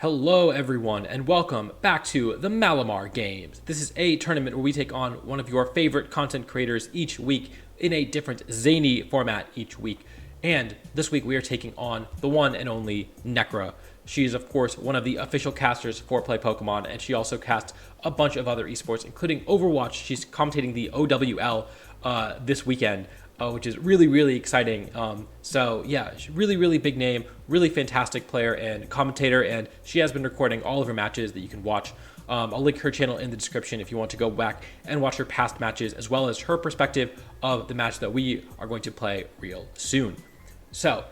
Hello, everyone, and welcome back to the Malamar Games. This is a tournament where we take on one of your favorite content creators each week in a different zany format each week. And this week we are taking on the one and only Necra. She is, of course, one of the official casters for Play Pokemon, and she also casts a bunch of other esports, including Overwatch. She's commentating the OWL this weekend, which is really, really exciting. So yeah, really, really big name, really fantastic player and commentator, and she has been recording all of her matches that you can watch. I'll link her channel in the description if you want to go back and watch her past matches, as well as her perspective of the match that we are going to play real soon. So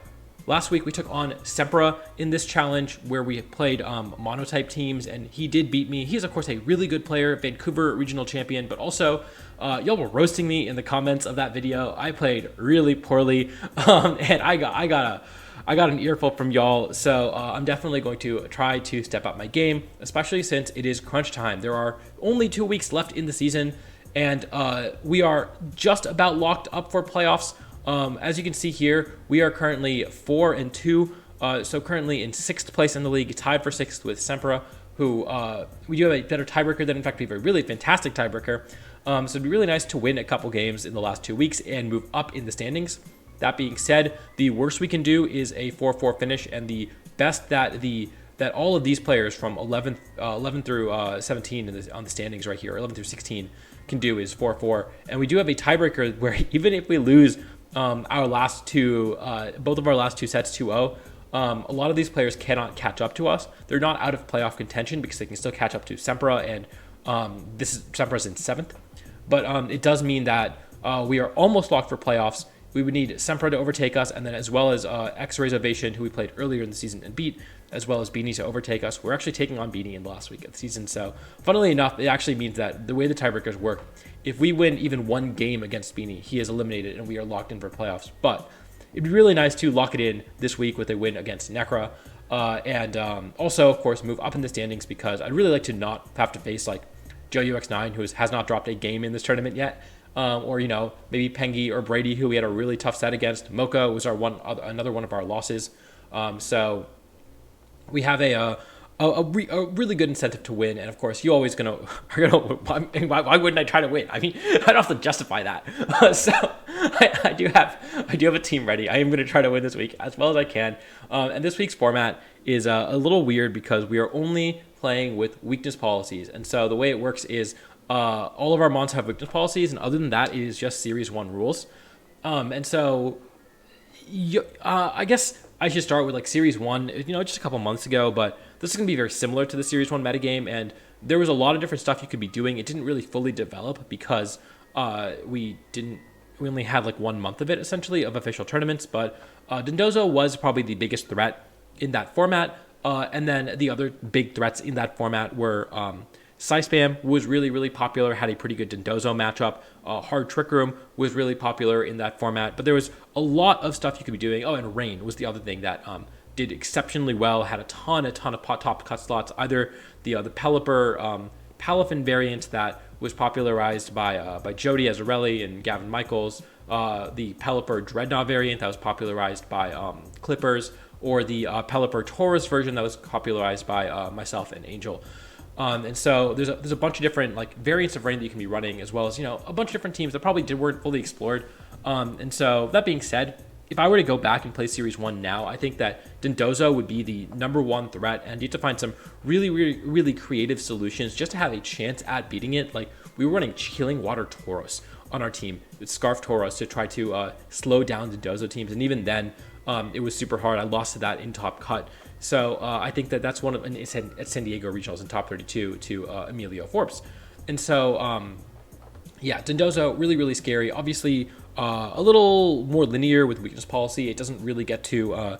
last week we took on Sempra in this challenge where we played monotype teams, and he did beat me. He's of course a really good player, Vancouver regional champion, but also y'all were roasting me in the comments of that video. I played really poorly, and I got an earful from y'all. So I'm definitely going to try to step up my game, especially since it is crunch time. There are only 2 weeks left in the season, and we are just about locked up for playoffs. As you can see here, we are currently 4-2, so currently in 6th place in the league, tied for 6th with Sempra, who we do have a better tiebreaker than, in fact, we have a really fantastic tiebreaker. So it'd be really nice to win a couple games in the last 2 weeks and move up in the standings. That being said, the worst we can do is a 4-4 finish, and the best that all of these players from 11 through 17 on the standings right here, 11 through 16, can do is 4-4. And we do have a tiebreaker where even if we lose our last two, both of our last two sets 2-0, a lot of these players cannot catch up to us. They're not out of playoff contention because they can still catch up to Sempra, and Sempra's in 7th. But it does mean that we are almost locked for playoffs. We would need Sempra to overtake us, and then as well as X-Ray's Ovation, who we played earlier in the season and beat, as well as Beanie to overtake us. We're actually taking on Beanie in the last week of the season. So funnily enough, it actually means that the way the tiebreakers work, if we win even one game against Beanie, he is eliminated and we are locked in for playoffs. But it'd be really nice to lock it in this week with a win against Necra. And also, of course, move up in the standings, because I'd really like to not have to face like Joe UX9, who has not dropped a game in this tournament yet. Or, maybe Pengi or Brady, who we had a really tough set against. Mocha was another one of our losses. So we have a really good incentive to win. And of course, you always why wouldn't I try to win? I mean, I don't have to justify that. So I do have a team ready. I am going to try to win this week as well as I can. And this week's format is a little weird because we are only playing with weakness policies. And so the way it works is all of our mons have weakness policies, and other than that, it is just Series 1 rules. And so I guess I should start with like Series 1, just a couple months ago, but this is going to be very similar to the Series 1 metagame, and there was a lot of different stuff you could be doing. It didn't really fully develop because we only had like 1 month of it, essentially, of official tournaments, but Dondozo was probably the biggest threat in that format, and then the other big threats in that format were Spam was really, really popular, had a pretty good Dondozo matchup. Hard Trick Room was really popular in that format, but there was a lot of stuff you could be doing. Oh, and Rain was the other thing that did exceptionally well, had a ton of top cut slots, either the Pelipper Palafin variant that was popularized by Jody Azzarelli and Gavin Michaels, the Pelipper Dreadnought variant that was popularized by Clippers, or the Pelipper Taurus version that was popularized by myself and Angel. And so there's a bunch of different like variants of Rain that you can be running, as well as a bunch of different teams that probably weren't fully explored. And so that being said, if I were to go back and play Series 1 now, I think that Dondozo would be the #1 threat, and you have to find some really, really, really creative solutions just to have a chance at beating it. Like, we were running Chilling Water Tauros on our team with Scarf Tauros to try to slow down Dondozo teams, and even then it was super hard. I lost to that in Top Cut. So I think that's one of at San Diego Regionals in top 32 to Emilio Forbes. And so, Dondozo, really, really scary. Obviously, a little more linear with weakness policy. It doesn't really get to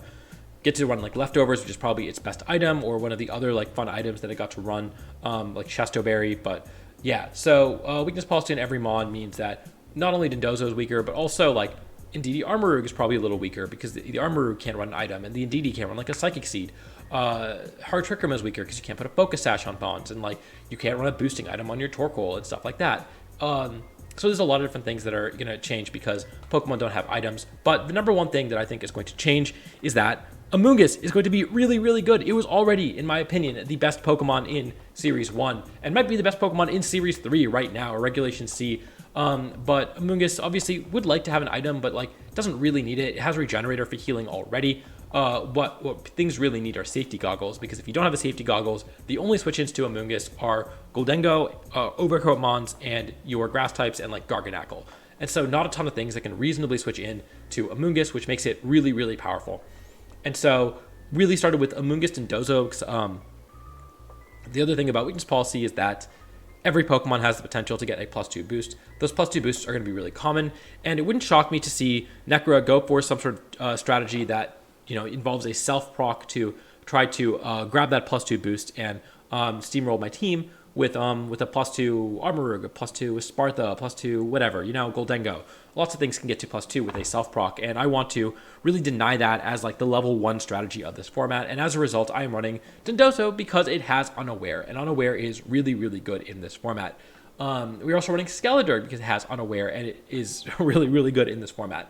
run like Leftovers, which is probably its best item, or one of the other like fun items that it got to run, like Chasteauberry. But yeah, so weakness policy in every mon means that not only Dondozo is weaker, but also like Indeedee Armorug is probably a little weaker because the Armorug can't run an item, and the Indeedee can't run like a Psychic Seed. Hard Trick Room is weaker because you can't put a Focus Sash on Bonds, and like you can't run a boosting item on your Torkoal and stuff like that. So there's a lot of different things that are going to change because Pokemon don't have items. But the #1 thing that I think is going to change is that Amoonguss is going to be really, really good. It was already, in my opinion, the best Pokemon in Series 1, and might be the best Pokemon in Series 3 right now, or Regulation C. But Amoonguss obviously would like to have an item, but like doesn't really need it. It has Regenerator for healing already. What things really need are safety goggles, because if you don't have the safety goggles, the only switch-ins to Amoonguss are Goldengo, Overcoat Mons, and your grass types, and like Garganacl. And so not a ton of things that can reasonably switch in to Amoonguss, which makes it really, really powerful. And so really started with Amoonguss and Dozo. The other thing about weakness policy is that every Pokemon has the potential to get a +2 boost. Those +2 boosts are going to be really common, and it wouldn't shock me to see Necra go for some sort of strategy that involves a self-proc to try to grab that +2 boost and steamroll my team with a +2 Armarouge, a +2 Spartha, a +2 whatever, Goldengo. Lots of things can get to +2 with a self-proc, and I want to really deny that as like the level 1 strategy of this format, and as a result, I am running Dondozo because it has Unaware, and Unaware is really, really good in this format. We're also running Skeledirge because it has Unaware, and it is really, really good in this format.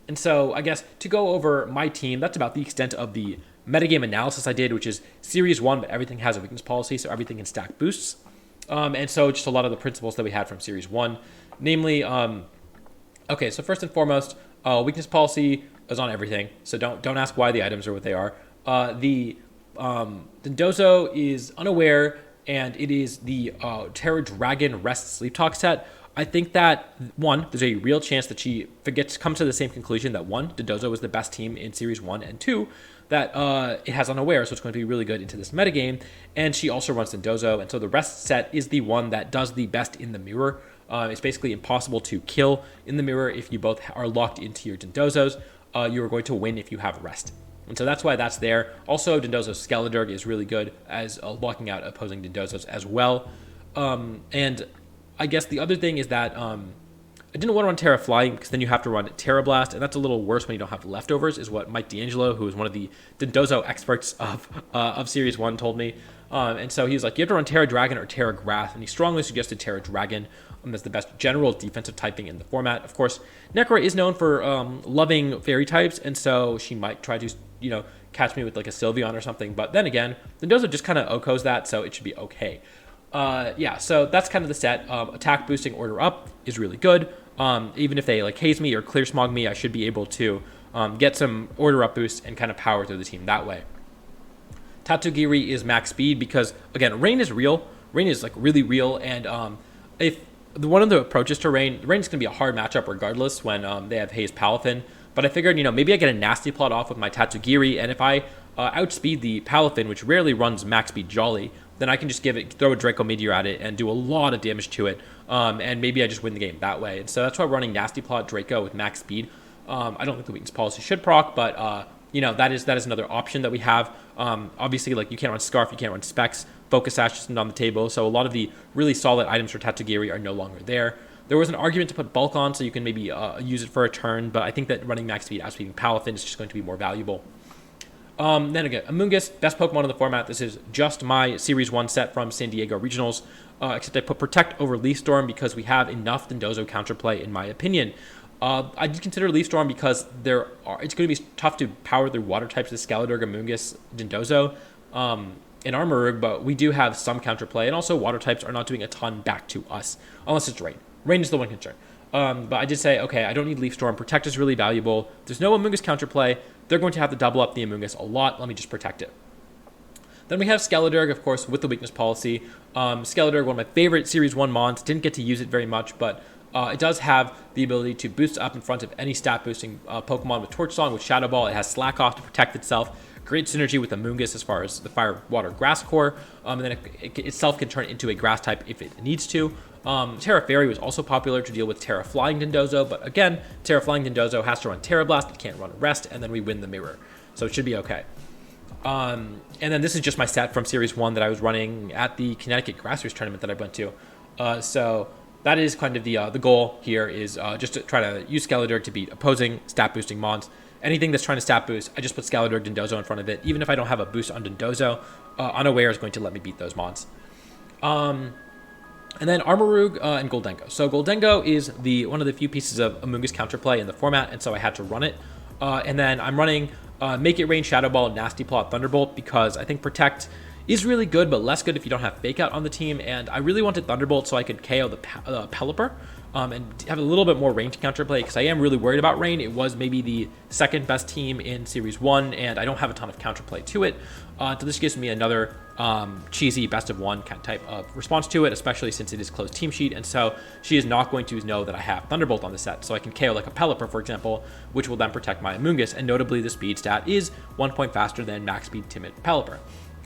And so I guess to go over my team, that's about the extent of the metagame analysis I did, which is Series 1, but everything has a weakness policy, so everything can stack boosts. And so just a lot of the principles that we had from Series 1, namely, okay, so first and foremost, weakness policy is on everything, so don't ask why the items are what they are. The Dondozo is Unaware, and it is the Terra Dragon Rest Sleep Talk set. I think that, one, there's a real chance that she comes to the same conclusion that, one, Dondozo was the best team in Series 1, and two, that it has Unaware, so it's going to be really good into this metagame, and she also runs Dondozo, and so the Rest set is the one that does the best in the mirror. It's basically impossible to kill in the mirror if you both are locked into your Dondozos. You are going to win if you have Rest. And so that's why that's there. Also, Dondozo's Skeledirge is really good as locking out opposing Dondozos as well. And I guess the other thing is that I didn't want to run Terra Flying because then you have to run Terra Blast, and that's a little worse when you don't have leftovers, is what Mike D'Angelo, who is one of the Dondozo experts of Series 1, told me. And so he was like, you have to run Terra Dragon or Terra Grass, and he strongly suggested Terra Dragon. That's the best general defensive typing in the format. Of course, Necra is known for loving fairy types, and so she might try to, catch me with like a Sylveon or something. But then again, Dondozo just kind of OHKOs that, so it should be okay. So that's kind of the set. Attack boosting Order Up is really good. Even if they like haze me or clear smog me, I should be able to get some Order Up boosts and kind of power through the team that way. Tatsugiri is max speed because, again, Rain is real. Rain is like really real, and if one of the approaches to Rain is going to be a hard matchup regardless when they have Haze Palafin. But I figured, maybe I get a nasty plot off with my Tatsugiri, and if I outspeed the Palafin, which rarely runs max speed Jolly, then I can just throw a Draco Meteor at it and do a lot of damage to it, and maybe I just win the game that way. And so that's why I'm running Nasty Plot Draco with max speed. I don't think the weakness policy should proc, but that is another option that we have. Obviously, like you can't run Scarf, you can't run Specs. Focus Sash isn't on the table, so a lot of the really solid items for Tatsugiri are no longer there. There was an argument to put Bulk on, so you can maybe use it for a turn, but I think that running max speed, outspeeding Palafin is just going to be more valuable. Then again, Amoonguss, best Pokemon in the format. This is just my Series 1 set from San Diego Regionals, except I put Protect over Leaf Storm because we have enough Dondozo counterplay, in my opinion. I did consider Leaf Storm because it's going to be tough to power through water types with Skeledirge, Amoonguss, Dondozo, and Armarouge, but we do have some counterplay, and also water types are not doing a ton back to us, unless it's Rain. Rain is the one concern. But I did say, okay, I don't need Leaf Storm. Protect is really valuable. There's no Amoonguss counterplay. They're going to have to double up the Amoonguss a lot. Let me just protect it. Then we have Skeledirge, of course, with the weakness policy. Skeledirge, one of my favorite Series 1 mons. Didn't get to use it very much, but it does have the ability to boost up in front of any stat-boosting Pokemon with Torch Song, with Shadow Ball. It has Slack Off to protect itself. Great synergy with Amoonguss as far as the Fire, Water, Grass core. And then it itself can turn into a Grass type if it needs to. Terra Fairy was also popular to deal with Terra Flying Dondozo, but again, Terra Flying Dondozo has to run Terra Blast, it can't run Rest, and then we win the mirror. So it should be okay. And then this is just my set from Series 1 that I was running at the Connecticut Grassroots tournament that I went to. So that is kind of the goal here is just to try to use Skeledirge to beat opposing stat-boosting mons. Anything that's trying to stat boost, I just put Skeledirge Dondozo in front of it. Even if I don't have a boost on Dondozo, Unaware is going to let me beat those mons. And then Armarouge and Goldengo. So Goldengo is one of the few pieces of Amoonguss counterplay in the format, and so I had to run it. And then I'm running Make It Rain, Shadow Ball, Nasty Plot, Thunderbolt, because I think Protect is really good, but less good if you don't have Fake Out on the team. And I really wanted Thunderbolt so I could KO the Pelipper and have a little bit more range counterplay, because I am really worried about Rain. It was maybe the second best team in Series 1, and I don't have a ton of counterplay to it. So this gives me another cheesy best of one type of response to it, especially since it is closed team sheet. And so she is not going to know that I have Thunderbolt on the set. So I can KO like a Pelipper, for example, which will then protect my Amoonguss. And notably, the speed stat is 1 point faster than max speed Timid Pelipper.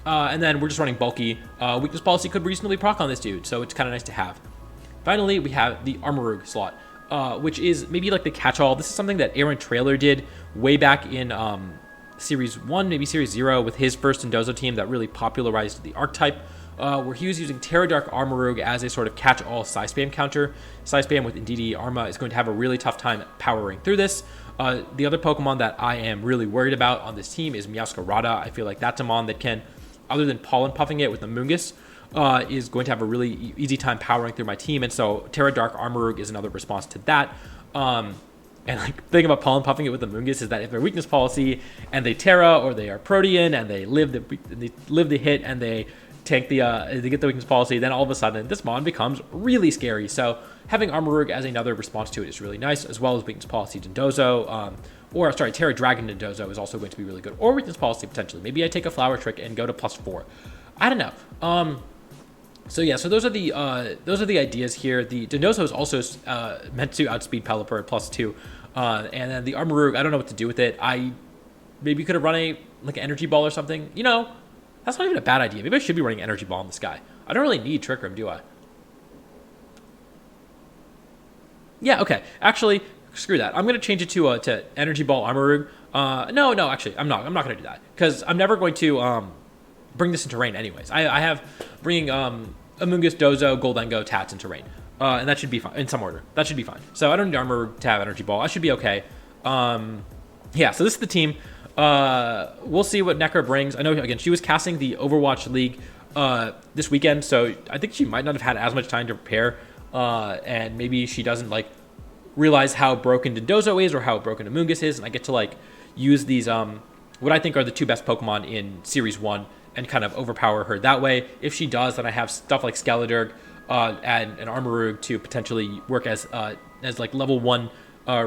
And then we're just running bulky. Weakness Policy could reasonably proc on this dude, so it's kind of nice to have. Finally, we have the Armorug slot, which is maybe like the catch-all. This is something that Aaron Traylor did way back in Series 1, maybe Series 0, with his first Indozo team that really popularized the archetype, where he was using Terra Dark Armorug as a sort of catch-all Psy Spam counter. Psy Spam with Indeedee Arma is going to have a really tough time powering through this. The other Pokemon that I am really worried about on this team is Meowscarada. I feel like that's a mon that can, other than pollen puffing it with Amoonguss, is going to have a really easy time powering through my team. And so Terra Dark Armorug is another response to that. And like the thing about pollen puffing it with Amoonguss is that if they're weakness policy and they Terra, or they are Protean and they live the hit and they tank they get the weakness policy, then all of a sudden this mon becomes really scary. So having Armorug as another response to it is really nice, as well as weakness policy Dondozo, Terra Dragon Dondozo is also going to be really good, or weakness policy potentially. Maybe I take a Flower Trick and go to +4. I don't know. So those are the ideas here. The Dondozo is also meant to outspeed Pelipper at +2, and then the Armorug, I don't know what to do with it. I maybe could have run an Energy Ball or something. You know, that's not even a bad idea. Maybe I should be running Energy Ball in this guy. I don't really need Trick Room, do I? Yeah, okay. Actually, screw that. I'm gonna change it to Energy Ball Armorug. No, actually, I'm not gonna do that, because I'm never going to bring this into Rain anyways. I have bringing Amoonguss, Dozo, Goldengo, Tats into Rain. And that should be fine, in some order. That should be fine. So I don't need Armor to have Energy Ball. I should be okay. Yeah, so this is the team. We'll see what Necro brings. I know, again, she was casting the Overwatch League this weekend, so I think she might not have had as much time to prepare. And maybe she doesn't, realize how broken Dondozo is or how broken Amoonguss is, and I get to, use these, what I think are the two best Pokemon in Series 1 and kind of overpower her that way. If she does, then I have stuff like Skeledirge and an Armorug to potentially work as level 1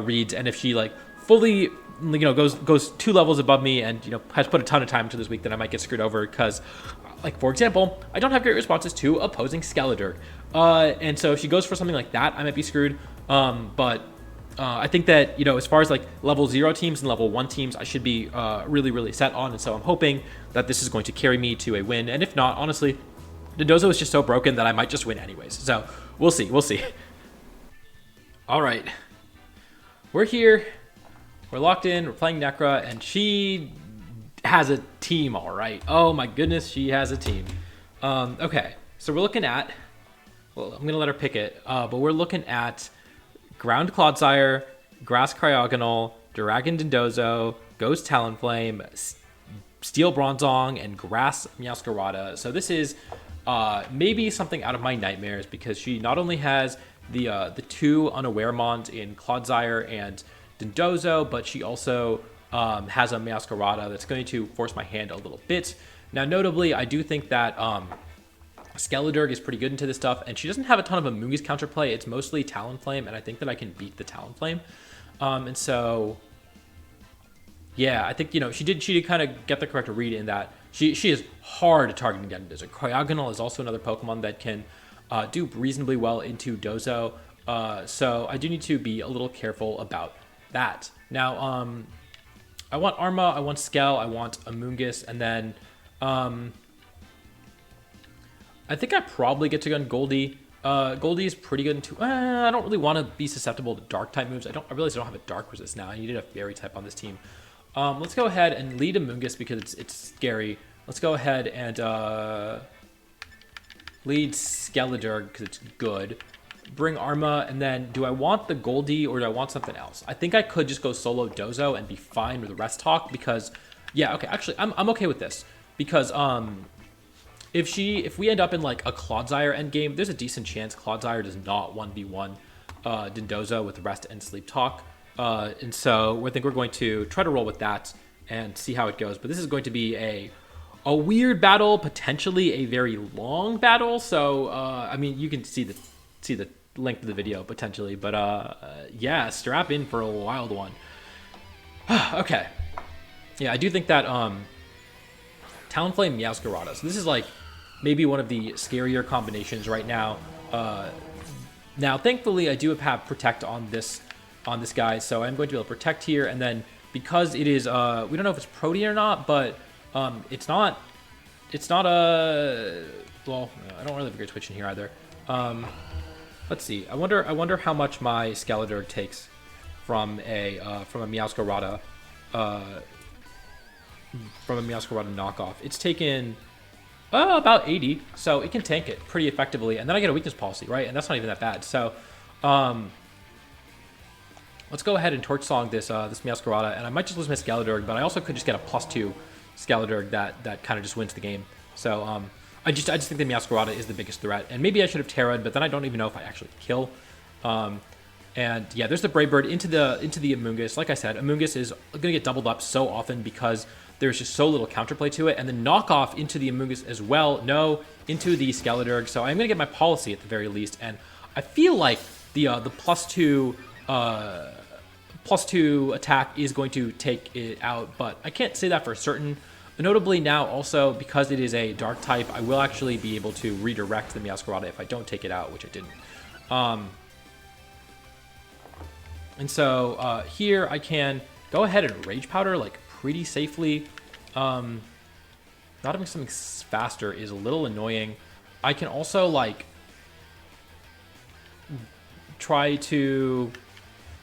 reads. And if she fully goes 2 levels above me and has put a ton of time into this week, then I might get screwed over, because for example, I don't have great responses to opposing Skeledirge. And so if she goes for something like that, I might be screwed. But I think that, as far as level 0 teams and level 1 teams, I should be really, really set on. And so I'm hoping that this is going to carry me to a win. And if not, honestly, Dondozo is just so broken that I might just win anyways. So we'll see. All right. We're here. We're locked in. We're playing Necra, and she has a team, all right. Oh my goodness, she has a team. Okay, so we're looking at, well, I'm going to let her pick it, but we're looking at Ground Clodsire, Grass Cryogonal, Dragon Dondozo, Ghost Talonflame, Steel Bronzong, and Grass Meowscarada. So this is maybe something out of my nightmares, because she not only has the 2 unaware mons in Clodsire and Dondozo, but she also has a Meowscarada that's going to force my hand a little bit. Now, notably, I do think that Skeledirge is pretty good into this stuff, and she doesn't have a ton of Amoonguss counterplay. It's mostly Talonflame, and I think that I can beat the Talonflame. And so, yeah, I think, she did kind of get the correct read in that she is hard at targeting down Dozo. Cryogonal is also another Pokemon that can do reasonably well into Dozo. So I do need to be a little careful about that. Now, I want Arma, I want Skell, I want Amoonguss, and then I think I probably get to gun Goldie. Goldie is pretty good into. I don't really want to be susceptible to dark type moves. I realize I don't have a dark resist now. I needed a fairy type on this team. Let's go ahead and lead Amoonguss because it's scary. Let's go ahead and lead Skeledirge because it's good. Bring Arma, and then do I want the Goldie or do I want something else? I think I could just go solo Dozo and be fine with the rest talk, because yeah, okay, actually I'm okay with this, because if we end up in a Clodsire endgame, there's a decent chance Clodsire does not 1v1 Dondozo with rest and sleep talk. And so I think we're going to try to roll with that. and see how it goes. But this is going to be a weird battle, potentially a very long battle. So I mean, you can see the length of the video potentially, but yeah, strap in for a wild one. Okay, yeah, I do think that Talonflame Meowscarada. So this is like maybe one of the scarier combinations right now. Now, thankfully, I do have Protect on this guy, so I'm going to be able to Protect here, and then because it is, we don't know if it's Protean or not, but it's not a, well, I don't really have a great switch in here either. Let's see. I wonder how much my Skeledirge takes from a Meowscarada, knockoff. It's taken about 80, so it can tank it pretty effectively, and then I get a weakness policy, right? And that's not even that bad. So let's go ahead and Torch Song this Meowscarada, and I might just lose my Skeledirge, but I also could just get a +2 Skeledirge that kind of just wins the game. So I just think the Meowscarada is the biggest threat, and maybe I should have Terra'd, but then I don't even know if I actually kill. And yeah, there's the Brave Bird into the Amoonguss. Like I said, Amoonguss is going to get doubled up so often because there's just so little counterplay to it. And then knockoff into the Amoonguss as well. No, into the Skeledirge. So I'm going to get my policy at the very least. And I feel like the +2 attack is going to take it out, but I can't say that for certain. Notably now also, because it is a dark type, I will actually be able to redirect the Meowscarada if I don't take it out, which I didn't. And so here I can go ahead and Rage Powder like pretty safely. Not having something faster is a little annoying. I can also like try to,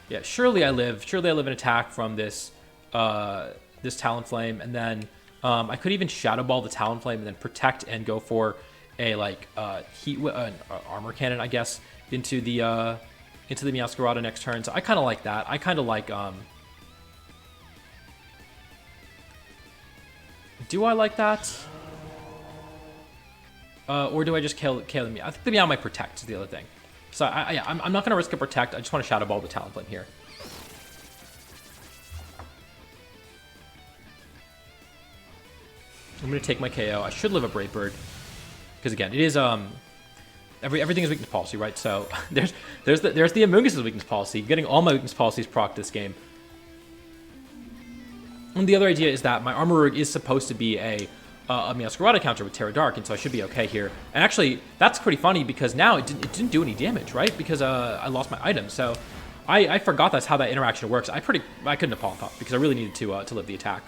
yeah, surely I live an attack from this this Talonflame, and then I could even Shadow Ball the Talonflame and then Protect and go for a like Armor Cannon, I guess, into the Meowscarada next turn. So I kind of like that. I kind of like do I like that? Or do I just kill the Meow? I think the Meow might Protect is the other thing. So I'm not going to risk a Protect. I just want to Shadow Ball the Talonflame here. I'm going to take my KO. I should live a Brave Bird. Because again, it is everything is weakness policy, right? So there's the Amoonguss's weakness policy. Getting all my weakness policies proc this game. And the other idea is that my Armorurg is supposed to be a Meowscarada counter with Terra Dark, and so I should be okay here. And actually, that's pretty funny because now it didn't do any damage, right? Because I lost my item. So I forgot that's how that interaction works. I couldn't have Pollen Puff because I really needed to live the attack.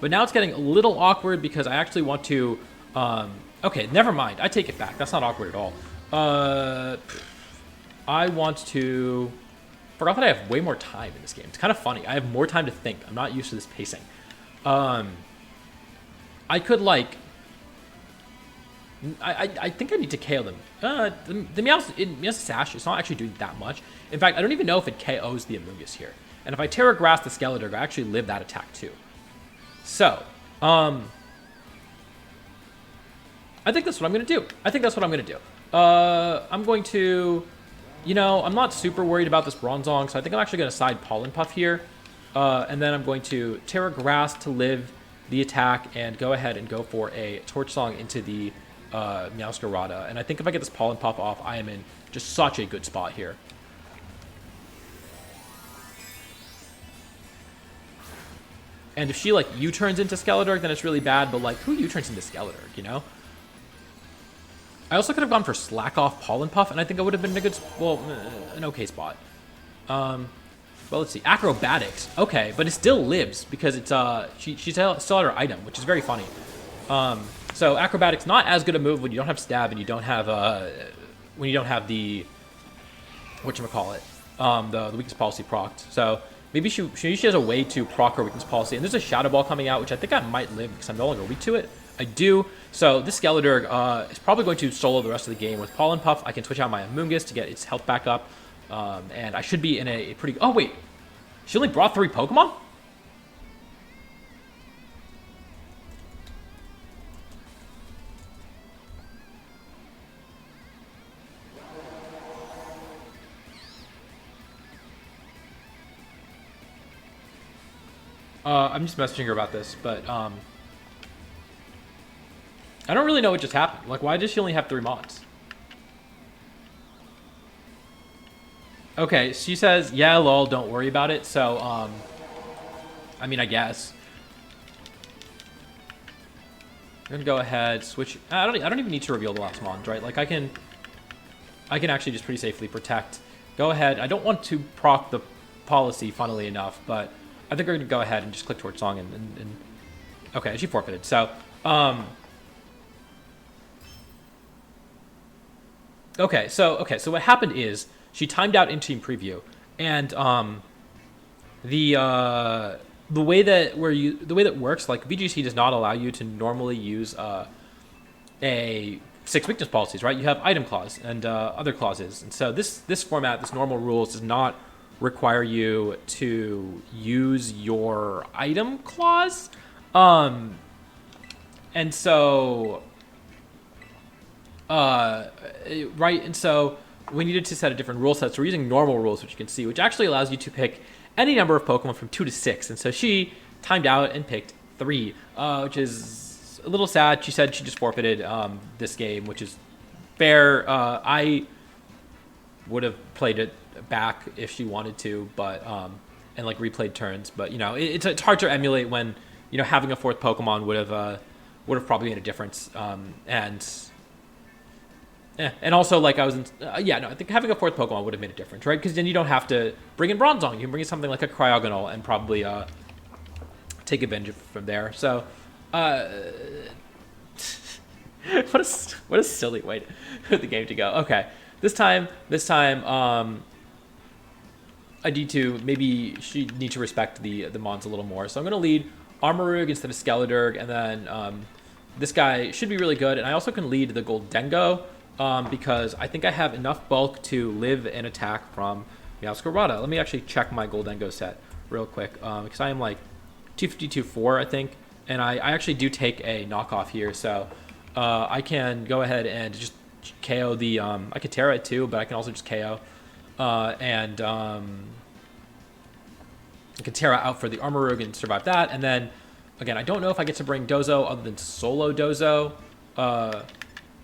But now it's getting a little awkward because I actually want to... okay, never mind. I take it back. That's not awkward at all. I want to... Forgot that I have way more time in this game. It's kind of funny. I have more time to think. I'm not used to this pacing. I could, like... I think I need to KO them. The Meow's Sash is not actually doing that much. In fact, I don't even know if it KOs the Amoonguss here. And if I Terra Grass the Skeledirge, I actually live that attack too. So, I think that's what I'm going to do. I'm going to, you know, I'm not super worried about this Bronzong, so I think I'm actually going to side Pollen Puff here. And then I'm going to Terra Grass to live the attack and go ahead and go for a Torch Song into the Meowscarada. And I think if I get this Pollen Puff off, I am in just such a good spot here. And if she, like, U-turns into Skeledirge, then it's really bad, but, like, who U-turns into Skeledirge, you know? I also could have gone for Slack Off Pollen Puff, and I think I would have been in a good, well, an okay spot. Well, let's see. Acrobatics. Okay, but it still lives, because it's, she's still at her item, which is very funny. So Acrobatics, not as good a move when you don't have Stab and you don't have, the, whatchamacallit, the weakness policy procced. So... Maybe she has a way to proc her weakness policy. And there's a Shadow Ball coming out, which I think I might live because I'm no longer weak to it. I do. So this Skeledirge is probably going to solo the rest of the game with Pollen Puff. I can switch out my Amoonguss to get its health back up. And I should be in a pretty... Oh, wait. She only brought 3 Pokemon? I'm just messaging her about this, but I don't really know what just happened. Like, why does she only have 3 mods? Okay, she says, yeah, lol, don't worry about it. So, I mean, I guess. I'm gonna go ahead, switch. I don't even need to reveal the last mod, right? Like, I can actually just pretty safely protect. Go ahead. I don't want to proc the policy, funnily enough, but I think we're gonna go ahead and just click towards song and okay, she forfeited. So, okay, so what happened is she timed out in team preview, and the way that works, like VGC does not allow you to normally use a 6 weakness policies, right? You have item clause and other clauses, and so this format, this normal rules, does not require you to use your item clause, and so right, and so we needed to set a different rule set, so we're using normal rules, which you can see, which actually allows you to pick any number of Pokemon from 2 to 6, and so she timed out and picked 3, which is a little sad. She said she just forfeited this game, which is fair. I would have played it back if she wanted to, but and like replayed turns, but you know, it's hard to emulate when, you know, having a 4th Pokemon would have probably made a difference, and also, like, I was in, I think having a 4th Pokemon would have made a difference, right? Because then you don't have to bring in Bronzong. You can bring in something like a Cryogonal and probably take advantage from there. So, what a silly way for the game to go. Okay, this time, I need to, maybe she need to respect the mons a little more. So I'm going to lead Armarouge instead of Skeledirge, and then this guy should be really good. And I also can lead the Goldengo, because I think I have enough bulk to live and attack from Meowscarada. Let me actually check my Goldengo set real quick, because I am like 252-4, I think, and I actually do take a knockoff here, so I can go ahead and just KO the, I could Terra it too, but I can also just KO, and I can Terra out for the Armarouge and survive that, and then, again, I don't know if I get to bring Dozo other than solo Dozo.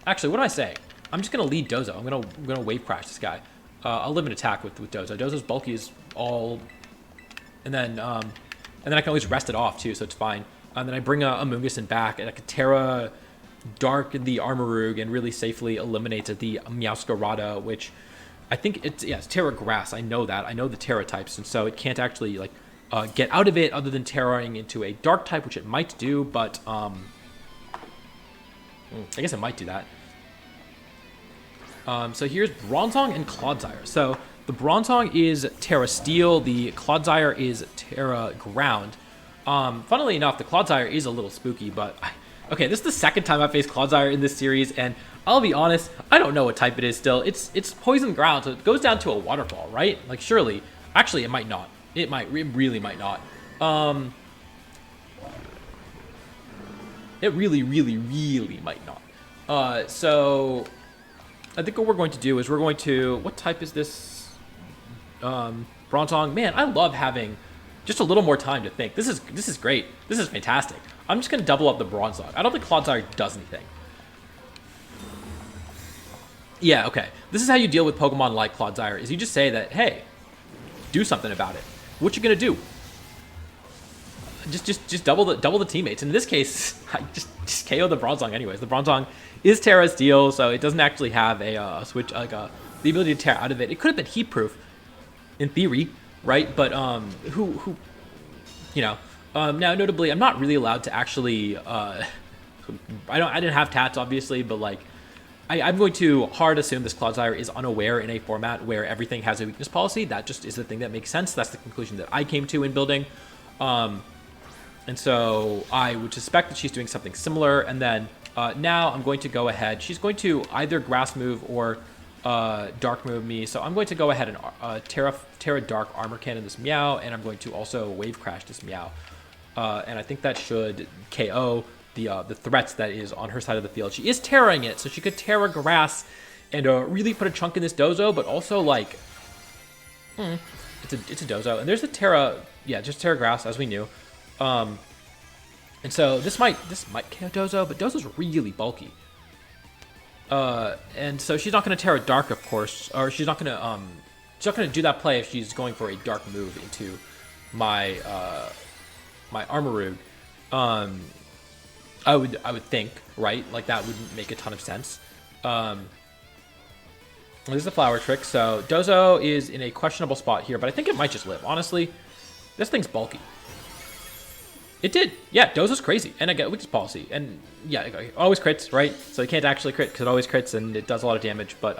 Actually, what am I saying? I'm just gonna lead Dozo. I'm gonna wave crash this guy. I'll live an attack with Dozo. Dozo's bulky is all, and then I can always rest it off too, so it's fine. And then I bring a Amoonguss in back, and I can Terra Dark the Armarouge and really safely eliminate the Meowscarada, which I think it's Terra Grass. I know that. I know the Terra types, and so it can't actually like get out of it other than Terraing into a Dark type, which it might do, but I guess it might do that. So here's Bronzong and Clodsire. So the Bronzong is Terra Steel, the Clodsire is Terra Ground. Funnily enough, the Clodsire is a little spooky, but okay, this is the second time I faced Clodsire in this series, and I'll be honest, I don't know what type it is still. It's Poison Ground, so it goes down to a waterfall, right? Like, surely. Actually, it might not. It really might not. It really might not. So I think what we're going to do is we're going to, what type is this? Bronzong. Man, I love having just a little more time to think. This is great. This is fantastic. I'm just going to double up the Bronzong. I don't think Clodsire does anything. Yeah, okay. This is how you deal with Pokemon like Clodsire, is you just say that, hey, do something about it. What you going to do? Just double the teammates. In this case, I just KO the Bronzong anyways. The Bronzong is Terra Steel, so it doesn't actually have a switch, like the ability to tear out of it. It could have been heat proof, in theory, right? But who you know. Now, notably, I'm not really allowed to actually. I didn't have tats, obviously, but like, I'm going to hard assume this Clodsire is unaware in a format where everything has a weakness policy. That just is the thing that makes sense. That's the conclusion that I came to in building. And so I would suspect that she's doing something similar. And then now I'm going to go ahead. She's going to either grass move or dark move me. So I'm going to go ahead and Terra Dark Armor Cannon this Meow. And I'm going to also Wave Crash this Meow. And I think that should KO the threats that is on her side of the field. She is Terraing it, so she could Terra Grass and really put a chunk in this Dozo, but also like, it's a Dozo. And there's a Terra, yeah, just Terra Grass, as we knew. And so this might KO Dozo, but Dozo's really bulky. And so she's not going to Terra Dark, of course, or she's not going to do that play if she's going for a dark move into my my Armaroog. I would think, right? Like that would make a ton of sense. This is a flower trick, so Dozo is in a questionable spot here, but I think it might just live. Honestly, this thing's bulky. It did. Yeah, Dozo's crazy. And I get weakness policy. And yeah, it always crits, right? So you can't actually crit because it always crits and it does a lot of damage. But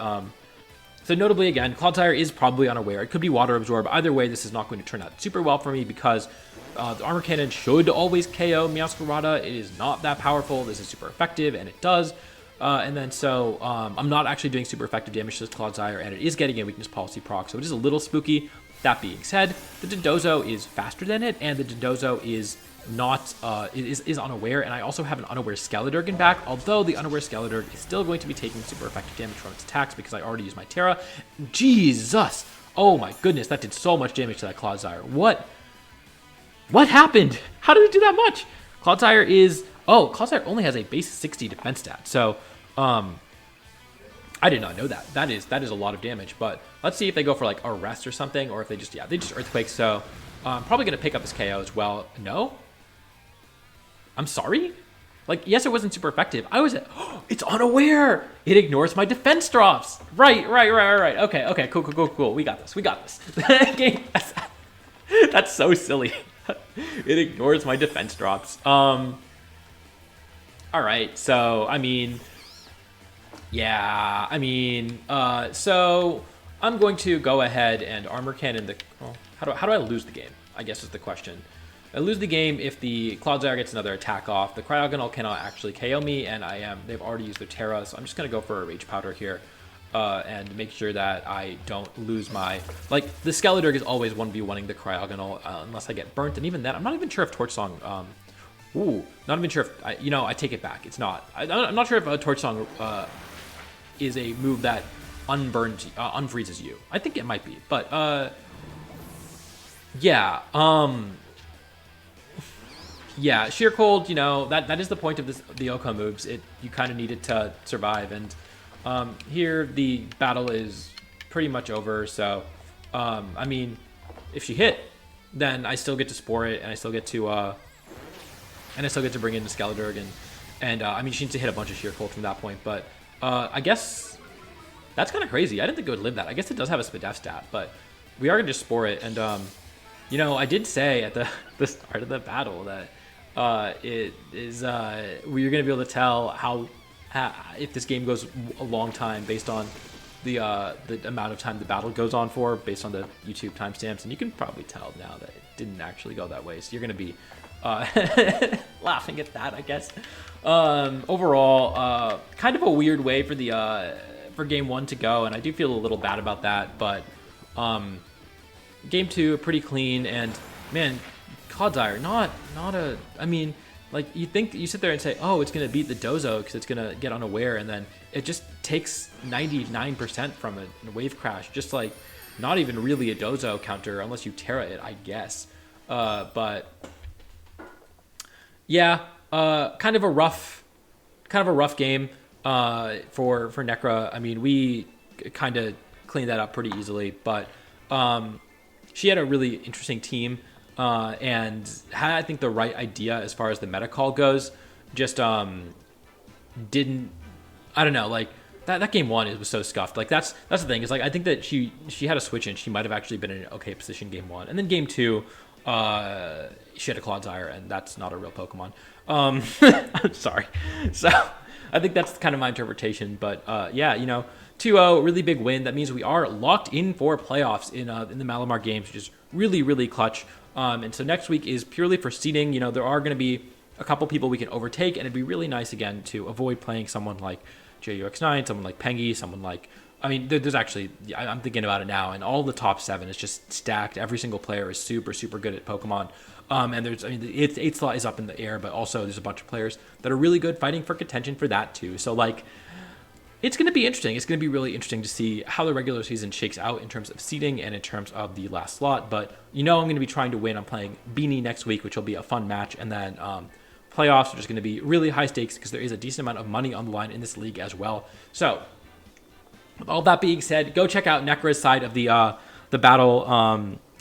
so notably, again, Clodsire is probably unaware. It could be water absorb. Either way, this is not going to turn out super well for me because the armor cannon should always KO Meowscarada. It is not that powerful. This is super effective, and it does. And then so I'm not actually doing super effective damage to this Clodsire, and it is getting a weakness policy proc, so it is a little spooky. That being said, the Dondozo is faster than it, and the Dondozo is not is unaware, and I also have an unaware Skeledirge back, although the unaware Skeledirge is still going to be taking super effective damage from its attacks because I already used my Terra. Jesus! Oh my goodness, that did so much damage to that Clodsire. What happened? How did it do that much? Clodsire is... Oh, Clodsire only has a base 60 defense stat, so I did not know that. That is a lot of damage, but let's see if they go for like a rest or something, or if they just Earthquake, so I'm probably going to pick up this KO as well. No? I'm sorry? Like, yes, it wasn't super effective. Oh, it's unaware. It ignores my defense drops. Right. Okay, cool. We got this. That's so silly. It ignores my defense drops. All right, so, so I'm going to go ahead and Armor Cannon the... Well, how do I lose the game, I guess is the question. I lose the game if the Clodsire gets another attack off. The Cryogonal cannot actually KO me, and they've already used their Terra, so I'm just going to go for a Rage Powder here and make sure that I don't lose my... Like, the Skeledirge is always 1v1ing the Cryogonal unless I get burnt, and even then, I'm not even sure if Torch Song... not even sure if... I take it back. It's not. I'm not sure if a Torch Song is a move that unfreezes you. I think it might be, but... Yeah, yeah, Sheer Cold, that is the point of the Oko moves. You kind of need it to survive, and here the battle is pretty much over, so, if she hit, then I still get to Spore it, and I still get to bring in the Skeledirge, and she needs to hit a bunch of Sheer Cold from that point, but I guess that's kind of crazy. I didn't think it would live that. I guess it does have a Spadef stat, but we are going to just Spore it, and, I did say at the start of the battle that we're going to be able to tell how if this game goes a long time based on the amount of time the battle goes on for, based on the YouTube timestamps, and you can probably tell now that it didn't actually go that way. So you're going to be laughing at that, I guess. Overall, kind of a weird way for game one to go, and I do feel a little bad about that, but game two pretty clean, and man, Clodsire not a... like you sit there and say, oh, it's gonna beat the Dozo because it's gonna get unaware, and then it just takes 99% from a wave crash, just like not even really a Dozo counter unless you Terra it, I guess. But yeah, kind of a rough game for Necra. We kind of cleaned that up pretty easily, but she had a really interesting team and had, I think, the right idea as far as the meta call goes. Just didn't, I don't know, like that game one, it was so scuffed. Like that's the thing, is like I think that she had a switch in, she might have actually been in an okay position game one, and then game two she had a Clodsire, and that's not a real Pokemon. I'm sorry. So I think that's kind of my interpretation, but yeah, 2-0, really big win. That means we are locked in for playoffs in the Malamar Games, which is really, really clutch. And so next week is purely for seeding. There are going to be a couple people we can overtake, and it'd be really nice, again, to avoid playing someone like JUX9, someone like Pengy, someone like... there's actually... I'm thinking about it now, and all the top 7 is just stacked. Every single player is super, super good at Pokemon. And there's... the 8th slot is up in the air, but also there's a bunch of players that are really good, fighting for contention for that, too. So, like... it's going to be interesting. It's going to be really interesting to see how the regular season shakes out in terms of seeding and in terms of the last slot. But I'm going to be trying to win. I'm playing Beanie next week, which will be a fun match. And then playoffs are just going to be really high stakes because there is a decent amount of money on the line in this league as well. So with all that being said, go check out Nekra's side of the battle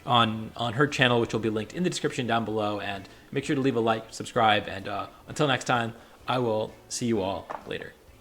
on her channel, which will be linked in the description down below. And make sure to leave a like, subscribe, and until next time, I will see you all later.